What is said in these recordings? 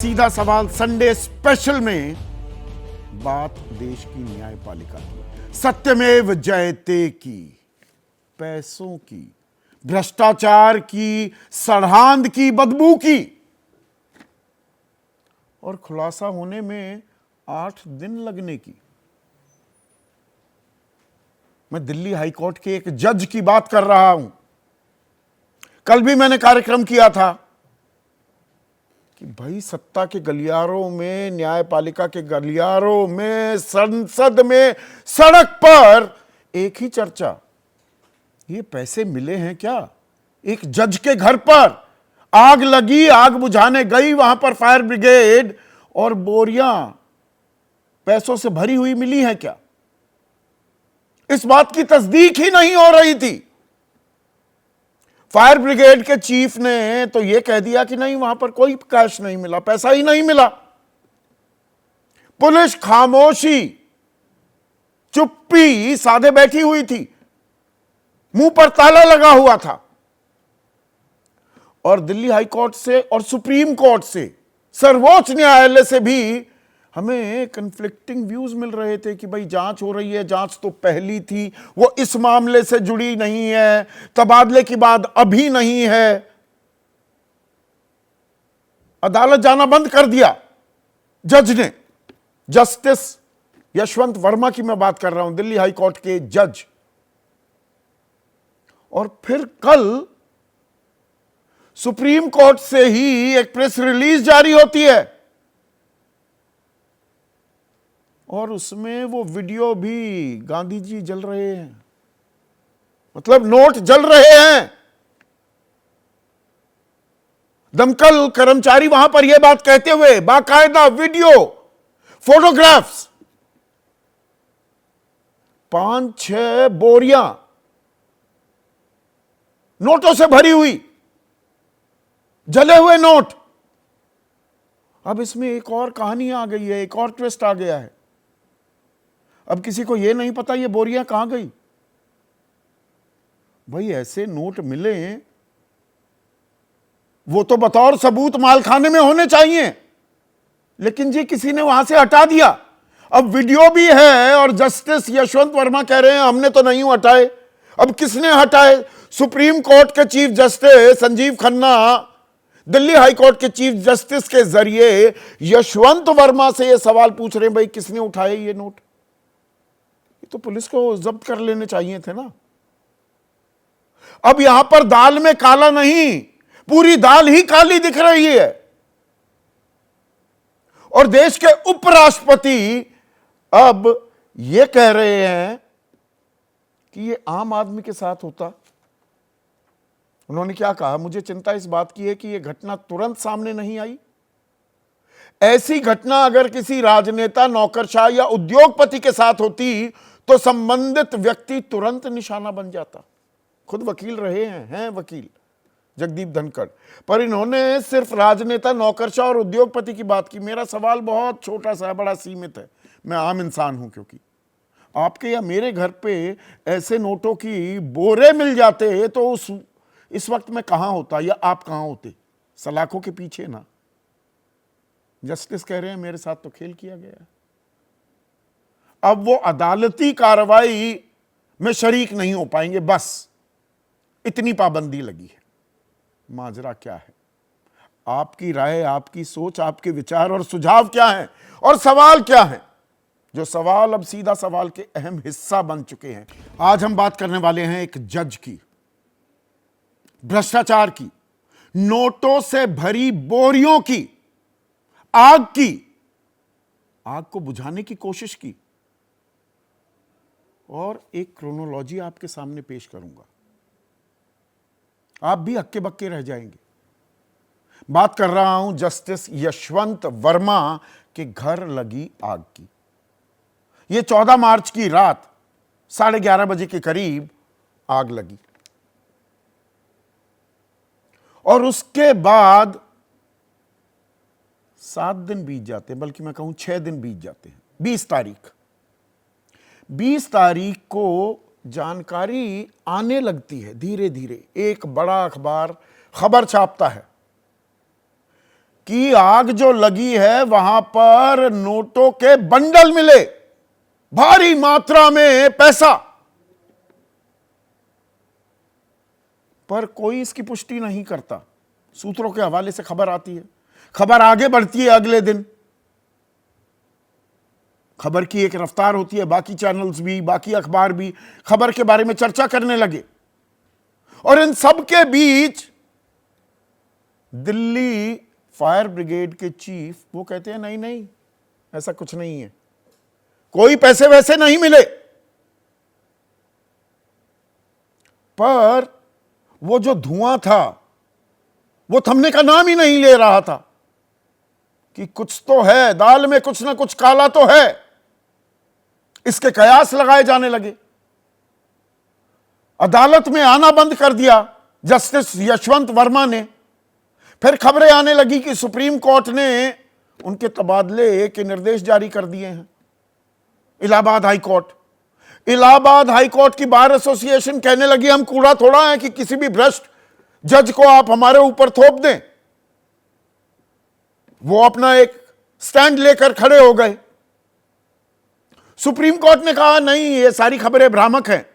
सीधा सवाल Sunday special में बात देश की न्यायपालिका की, सत्यमेव जयते की, पैसों की, भ्रष्टाचार की, सरहांद की, बदबू की, और खुलासा होने में 8 दिन लगने की। मैं दिल्ली हाईकोर्ट के एक जज की बात कर रहा हूं। कल भी मैंने कार्यक्रम किया था कि भाई सत्ता के गलियारों में, न्यायपालिका के गलियारों में, संसद में, सड़क पर एक ही चर्चा, ये पैसे मिले हैं क्या? एक जज के घर पर आग लगी, आग बुझाने गई, वहां पर फायर ब्रिगेड और बोरियां पैसों से भरी हुई मिली हैं क्या? इस बात की तस्दीक ही नहीं हो रही थी। फायर ब्रिगेड के चीफ ने तो यह कह दिया कि नहीं, वहां पर कोई कैश नहीं मिला, पैसा ही नहीं मिला। पुलिस खामोशी, चुप्पी साधे बैठी हुई थी, मुंह पर ताला लगा हुआ था। और दिल्ली हाई कोर्ट से और सुप्रीम कोर्ट से, सर्वोच्च न्यायालय से भी हमें कन्फ्लिक्टिंग व्यूज मिल रहे थे कि भाई जांच हो रही है, जांच तो पहली थी, वो इस मामले से जुड़ी नहीं है, तबादले की बात अभी नहीं है। अदालत जाना बंद कर दिया जज ने। जस्टिस यशवंत वर्मा की मैं बात कर रहा हूं, दिल्ली हाई कोर्ट के जज। और फिर कल सुप्रीम कोर्ट से ही एक प्रेस रिलीज जारी होती है और उसमें वो वीडियो भी, गांधी जी जल रहे हैं, मतलब नोट जल रहे हैं। दमकल कर्मचारी वहां पर यह बात कहते हुए, बाकायदा वीडियो, फोटोग्राफ्स, 5-6 बोरियां नोटों से भरी हुई, जले हुए नोट। अब इसमें एक और कहानी आ गई है, एक और ट्विस्ट आ गया है। अब किसी को यह नहीं पता ये बोरियां कहां गई। भाई ऐसे नोट मिले, वो तो बतौर सबूत मालखाने में होने चाहिए, लेकिन जी किसी ने वहां से हटा दिया। अब वीडियो भी है और जस्टिस यशवंत वर्मा कह रहे हैं हमने तो नहीं हटाए। अब किसने हटाए? सुप्रीम कोर्ट के chief justice Sanjiv Khanna Delhi high court के चीफ जस्टिस के जरिए यशवंत वर्मा से यह सवाल पूछ रहे हैं, भाई किसने उठाए ये नोट? ये तो पुलिस को जब्त कर लेने चाहिए थे ना। अब यहां पर दाल में काला नहीं, पूरी दाल ही काली दिख रही है। और देश के उपराष्ट्रपति अब यह कह रहे हैं कि यह आम आदमी के साथ होता। उन्होंने क्या कहा? मुझे चिंता इस बात की है कि यह घटना तुरंत सामने नहीं आई। ऐसी घटना अगर किसी राजनेता, नौकरशाह या उद्योगपति के साथ होती तो संबंधित व्यक्ति तुरंत निशाना बन जाता। खुद वकील रहे हैं वकील जगदीप धनखड़, पर इन्होंने सिर्फ राजनेता, नौकरशाह और उद्योगपति की बात की। मेरा सवाल बहुत छोटा सा है, बड़ा सीमित है। मैं आम इंसान हूं, क्योंकि आपके या मेरे घर पे ऐसे नोटों की बोरे मिल जाते तो इस वक्त मैं कहां होता, या आप कहां होते? सलाखों के पीछे ना। जस्टिस कह रहे हैं मेरे साथ तो खेल किया गया। अब वो अदालती कार्रवाई में शरीक नहीं हो पाएंगे, बस इतनी पाबंदी लगी है। माजरा क्या है? आपकी राय, आपकी सोच, आपके विचार और सुझाव क्या हैं और सवाल क्या हैं? जो सवाल अब सीधा सवाल के अहम हिस्सा बन चुके हैं। आज हम बात करने वाले हैं एक जज की, भ्रष्टाचार की, नोटों से भरी बोरियों की, आग की, आग को बुझाने की कोशिश की, और एक क्रोनोलॉजी आपके सामने पेश करूंगा। आप भी हक्के बक्के रह जाएंगे। बात कर रहा हूं जस्टिस यशवंत वर्मा के घर लगी आग की। यह 14 मार्च की रात 11:30 बजे के करीब आग लगी और उसके बाद 7 दिन बीत जाते हैं, बल्कि मैं कहूं 6 दिन बीत जाते हैं। 20 तारीख को जानकारी आने लगती है धीरे धीरे। एक बड़ा अखबार खबर छापता है कि आग जो लगी है वहां पर नोटों के बंडल मिले, भारी मात्रा में पैसा, पर कोई इसकी पुष्टि नहीं करता। सूत्रों के हवाले से खबर आती है, खबर आगे बढ़ती है, अगले दिन खबर की एक रफ्तार होती है, बाकी चैनल्स भी, बाकी अखबार भी खबर के बारे में चर्चा करने लगे। और इन सब के बीच दिल्ली फायर ब्रिगेड के चीफ वो कहते हैं नहीं नहीं, ऐसा कुछ नहीं है, कोई पैसे वैसे नहीं मिले। पर वो जो धुआं था वो थमने का नाम ही नहीं ले रहा था कि कुछ तो है, दाल में कुछ ना कुछ काला तो है। इसके कयास लगाए जाने लगे। अदालत में आना बंद कर दिया जस्टिस यशवंत वर्मा ने। फिर खबरें आने लगी कि सुप्रीम कोर्ट ने उनके तबादले के निर्देश जारी कर दिए हैं। इलाहाबाद हाई कोर्ट की बार एसोसिएशन कहने लगी हम कूड़ा थोड़ा है कि किसी भी भ्रष्ट जज को आप हमारे ऊपर थोप दें। वो अपना एक स्टैंड लेकर खड़े हो गए। सुप्रीम कोर्ट ने कहा नहीं, ये सारी खबरें भ्रामक हैं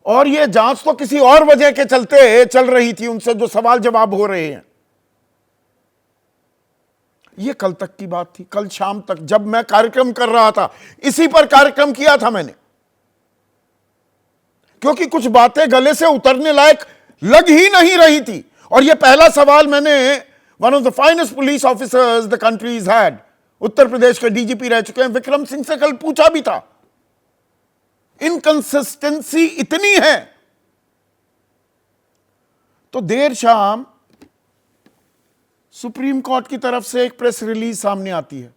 और ये जांच तो किसी और वजह के चलते चल रही थी, उनसे जो सवाल जवाब हो रहे हैं। ये कल तक की बात थी, कल शाम तक जब मैं कार्यक्रम कर रहा था, इसी पर कार्यक्रम किया था मैंने, क्योंकि कुछ बातें गले से उतरने लायक लग ही नहीं रही थी। और ये पहला सवाल मैंने one of the finest police officers the country has had, Uttar Pradesh के डीजीपी रह चुके हैं विक्रम सिंह से कल पूछा भी था। इनकंसिस्टेंसी इतनी है। तो देर शाम सुप्रीम कोर्ट की तरफ से एक प्रेस रिलीज सामने आती है।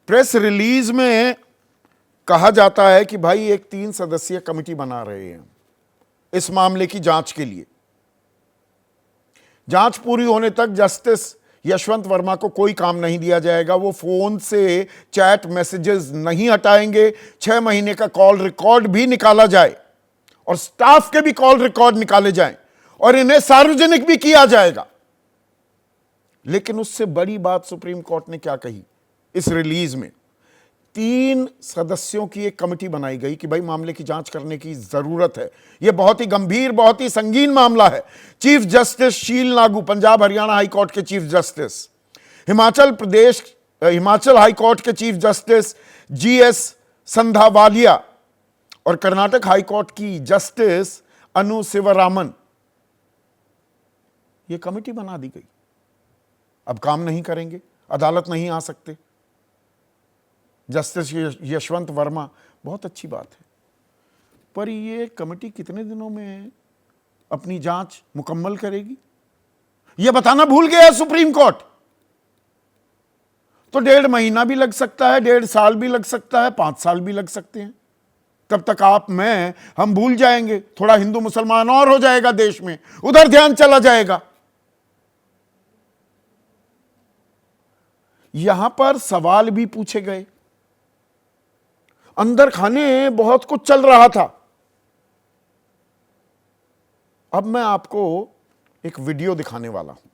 प्रेस रिलीज में कहा जाता है कि भाई एक 3 सदस्यीय कमेटी बना रहे हैं इस मामले की जांच के लिए। जांच पूरी होने तक जस्टिस यशवंत वर्मा को कोई काम नहीं दिया जाएगा। वो फोन से चैट मैसेजेस नहीं हटाएंगे। 6 महीने का कॉल रिकॉर्ड भी निकाला जाए और स्टाफ के भी कॉल रिकॉर्ड निकाले जाएं और इन्हें सार्वजनिक भी किया जाएगा। लेकिन उससे बड़ी बात सुप्रीम कोर्ट ने क्या कही इस रिलीज में, 3 सदस्यों की एक कमेटी बनाई गई कि भाई मामले की जांच करने की जरूरत है। यह बहुत ही गंभीर, बहुत ही संगीन मामला है। चीफ जस्टिस शील नागू, पंजाब हरियाणा हाई कोर्ट के chief justice, Himachal high court के चीफ जस्टिस जीएस संधावालिया और कर्नाटक हाई कोर्ट की जस्टिस अनु शिवरामन, यह कमेटी बना दी गई। अब काम नहीं करेंगे, अदालत नहीं आ सकते। जस्टिस यशवंत वर्मा, बहुत अच्छी बात है, पर ये कमेटी कितने दिनों में अपनी जांच मुकम्मल करेगी, यह बताना भूल गया सुप्रीम कोर्ट। तो 1.5 महीना भी लग सकता है, 1.5 साल भी लग सकता है, 5 साल भी लग सकते हैं। तब तक हम भूल जाएंगे, थोड़ा हिंदू मुसलमान और हो जाएगा देश में, उधर ध्यान चला जाएगा। यहां पर सवाल भी पूछे गए, अंदर खाने बहुत कुछ चल रहा था। अब मैं आपको एक वीडियो दिखाने वाला हूं।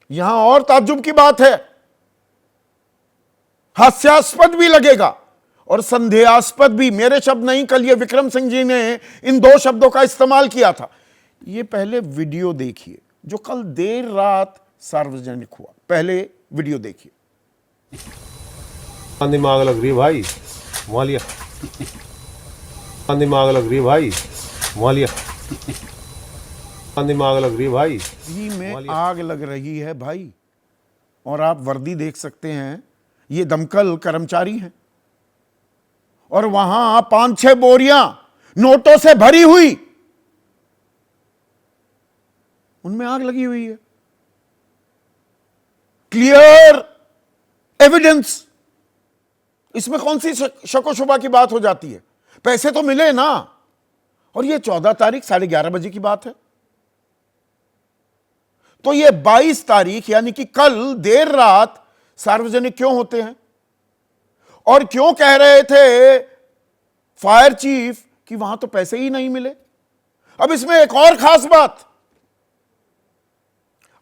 यहां और ताज्जुब की बात है, हास्यास्पद भी लगेगा और संदेहास्पद भी। मेरे शब्द नहीं, कल ये विक्रम सिंह जी ने इन 2 शब्दों का इस्तेमाल किया था। ये पहले वीडियो देखिए जो कल देर रात सार्वजनिक हुआ। पहले वीडियो देखिए। दिमाग लग रही भाई मालिया, दिमाग लग रही भाई मालिया, दिमाग लग रही भाई। ही में आग लग रही है भाई, और आप वर्दी देख सकते हैं, ये दमकल कर्मचारी हैं और वहां 5-6 बोरियां नोटों से भरी हुई, उनमें आग लगी हुई है। क्लियर एविडेंस, इसमें कौन सी शको शुबा की बात हो जाती है। पैसे तो मिले ना, और ये 14 तारीख 11:30 बजे की बात है। तो ये 22 तारीख यानी कि कल देर रात सार्वजनिक क्यों होते हैं, और क्यों कह रहे थे फायर चीफ कि वहां तो पैसे ही नहीं मिले। अब इसमें एक और खास बात,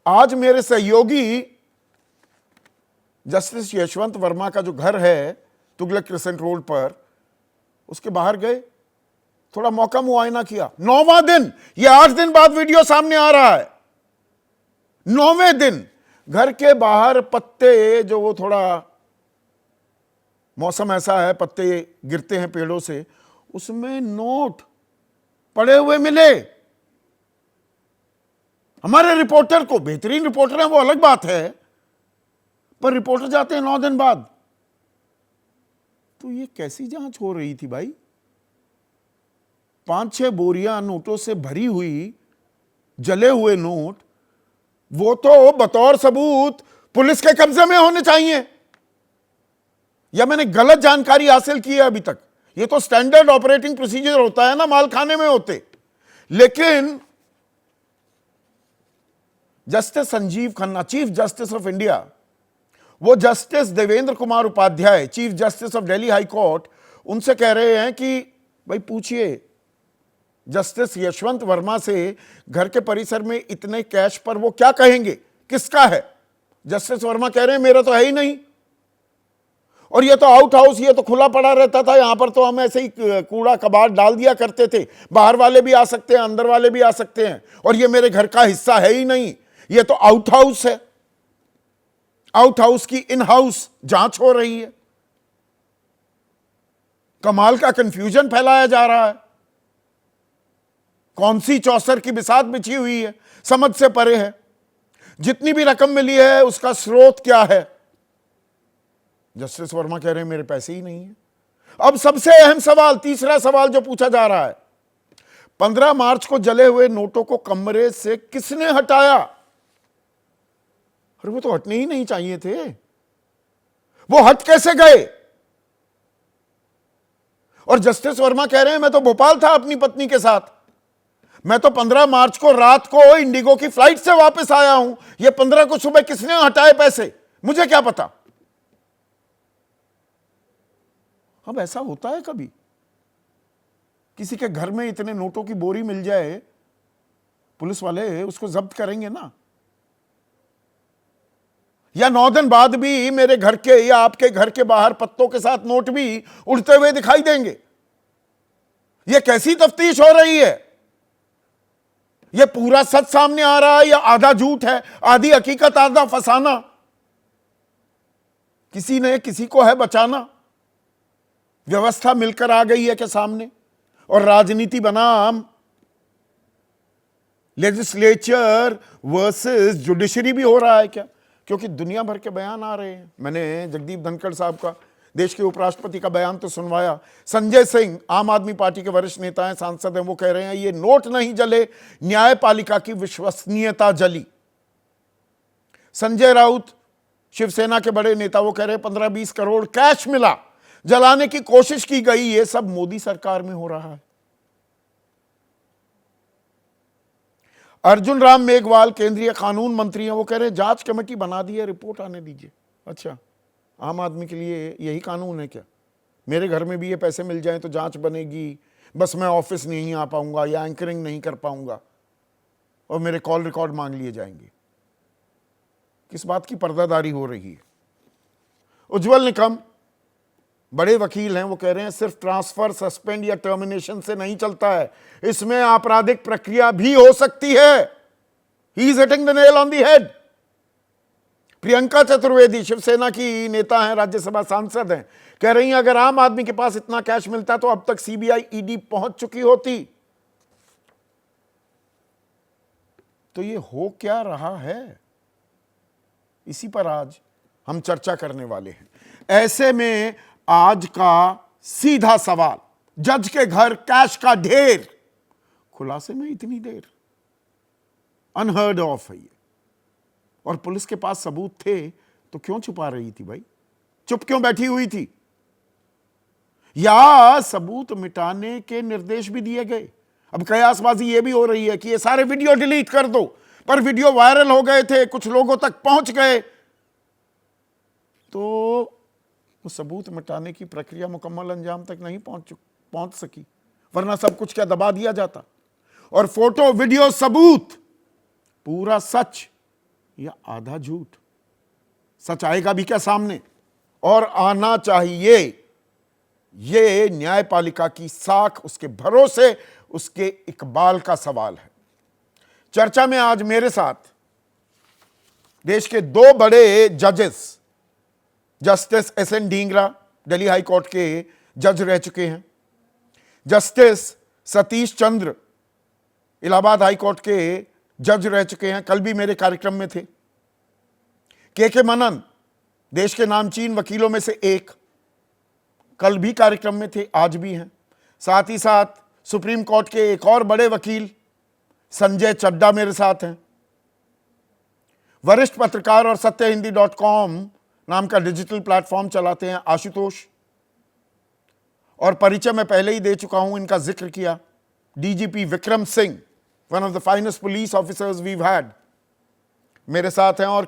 आज मेरे सहयोगी जस्टिस यशवंत वर्मा का जो घर है तुगलक क्रिसेंट रोड पर, उसके बाहर गए, थोड़ा मौका मुआयना किया। 9वां दिन, ये 8 दिन बाद वीडियो सामने आ रहा है। 9वें दिन घर के बाहर पत्ते, जो वो थोड़ा मौसम ऐसा है, पत्ते गिरते हैं पेड़ों से, उसमें नोट पड़े हुए मिले। हमारे रिपोर्टर को, बेहतरीन रिपोर्टर है वो अलग बात है, पर रिपोर्टर जाते हैं 9 दिन बाद। तो ये कैसी जांच हो रही थी भाई? 5-6 बोरियां नोटों से भरी हुई, जले हुए नोट, वो तो बतौर सबूत पुलिस के कब्जे में होने चाहिए, या मैंने गलत जानकारी हासिल की है अभी तक? ये तो स्टैंडर्ड ऑपरेटिंग प्रोसीजर होता है ना, मालखाने में होते। लेकिन justice Sanjiv Khanna, chief justice of India, वो justice Devendra Kumar Upadhyay, chief justice of Delhi high court, उनसे कह रहे हैं कि भाई पूछिए जस्टिस यशवंत वर्मा से, घर के परिसर में इतने कैश पर वो क्या कहेंगे, किसका है? जस्टिस वर्मा कह रहे हैं मेरा तो है ही नहीं, और ये तो आउट हाउस, ये तो खुला पड़ा रहता था, यहां पर तो हम ऐसे ही कूड़ा कबाड़ डाल दिया करते थे, बाहर वाले भी आ सकते हैं, अंदर वाले भी आ सकते हैं, और ये मेरे घर का हिस्सा है ही नहीं, ये तो आउट हाउस है। आउट हाउस की इन हाउस जांच हो रही है। कमाल का कंफ्यूजन फैलाया जा रहा है। कौन सी चौसर की बिसात बिछी हुई है, समझ से परे है। जितनी भी रकम मिली है उसका स्रोत क्या है? जस्टिस वर्मा कह रहे हैं मेरे पैसे ही नहीं है। अब सबसे अहम सवाल, तीसरा सवाल जो पूछा जा रहा है, 15 मार्च को जले हुए नोटों को कमरे से किसने हटाया? अरे वो तो हटने ही नहीं चाहिए थे, वो हट कैसे गए? और जस्टिस वर्मा कह रहे हैं मैं तो भोपाल था अपनी पत्नी के साथ, मैं तो 15 मार्च को रात को इंडिगो की फ्लाइट से वापस आया हूं, ये 15 को सुबह किसने हटाए पैसे, मुझे क्या पता। अब ऐसा होता है कभी किसी के घर में इतने नोटों की बोरी मिल जाए, पुलिस वाले उसको जब्त करेंगे ना? या 9 दिन बाद भी मेरे घर के या आपके घर के बाहर पत्तों के साथ नोट भी उड़ते हुए दिखाई देंगे? यह कैसी तफ्तीश हो रही है? यह पूरा सच सामने आ रहा है या आधा झूठ है, आधी हकीकत, आधा फसाना? किसी ने किसी को है बचाना, व्यवस्था मिलकर आ गई है के सामने, और राजनीति बनाम लेजिस्लेचर वर्सेस जुडिशरी भी हो रहा है क्या? क्योंकि दुनिया भर के बयान आ रहे हैं। मैंने जगदीप धनखड़ साहब का, देश के उपराष्ट्रपति का बयान तो सुनवाया। संजय सिंह, आम आदमी पार्टी के वरिष्ठ नेता हैं, सांसद हैं, वो कह रहे हैं ये नोट नहीं जले, न्यायपालिका की विश्वसनीयता जली। संजय राउत, शिवसेना के बड़े नेता, वो कह रहे हैं 15-20 करोड़ कैश मिला, जलाने की कोशिश की गई, ये सब मोदी सरकार में हो रहा है। अर्जुन राम मेघवाल, केंद्रीय कानून मंत्री हैं, वो कह रहे हैं जांच कमेटी बना दी है, रिपोर्ट आने दीजिए। अच्छा, आम आदमी के लिए यही कानून है क्या? मेरे घर में भी ये पैसे मिल जाएं तो जांच बनेगी, बस मैं ऑफिस नहीं आ पाऊंगा या एंकरिंग नहीं कर पाऊंगा और मेरे कॉल रिकॉर्ड मांग लिए जाएंगे। किस बात की पर्दादारी हो रही है? उज्जवल निकम, बड़े वकील हैं, वो कह रहे हैं सिर्फ ट्रांसफर, सस्पेंड या टर्मिनेशन से नहीं चलता है, इसमें आपराधिक प्रक्रिया भी हो सकती है। He is hitting the nail on the head. Priyanka Chaturvedi, Shiv Sena की नेता हैं, राज्यसभा सांसद हैं, कह रही हैं अगर आम आदमी के पास इतना कैश मिलता तो अब तक सीबीआई, ईडी पहुंच चुकी होती। तो ये हो क्या रहा है, इसी पर आज हम चर्चा करने वाले हैं। ऐसे में आज का सीधा सवाल, जज के घर कैश का ढेर, खुलासे में इतनी देर, अनहर्ड ऑफ है ये। और पुलिस के पास सबूत थे तो क्यों छुपा रही थी भाई? चुप क्यों बैठी हुई थी? या सबूत मिटाने के निर्देश भी दिए गए? अब कयासबाजी ये भी हो रही है कि ये सारे वीडियो डिलीट कर दो, पर वीडियो वायरल हो गए थे, कुछ लोगों तक पहुंच गए, तो वो सबूत मिटाने की प्रक्रिया मुकम्मल अंजाम तक नहीं पहुंच सकी, वरना सब कुछ क्या दबा दिया जाता। और फोटो, वीडियो, सबूत, पूरा सच या आधा झूठ? सच आएगा भी क्या सामने? और आना चाहिए। ये न्यायपालिका की साख, उसके भरोसे, उसके इकबाल का सवाल है। चर्चा में आज मेरे साथ देश के दो बड़े जजेस, justice SN. Dhingra Delhi high court के जज रह चुके हैं, justice Satish Chandra Allahabad high court के जज रह चुके हैं, कल भी मेरे कार्यक्रम में थे। के मनन देश के नामचीन वकीलों में से एक, कल भी कार्यक्रम में थे, आज भी हैं। साथ ही साथ सुप्रीम कोर्ट के एक और बड़े वकील संजय चड्डा मेरे साथ हैं। वरिष्ठ पत्रकार और सत्यहिंदी.com नाम का डिजिटल प्लेटफॉर्म चलाते हैं आशुतोष, और परिचय मैं पहले ही दे चुका हूं, इनका जिक्र किया, DGP Vikram Singh, one of the finest police officers we've had, मेरे साथ हैं। और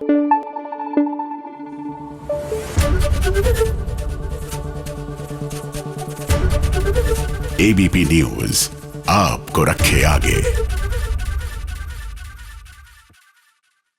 एबीपी न्यूज आपको रखे आगे।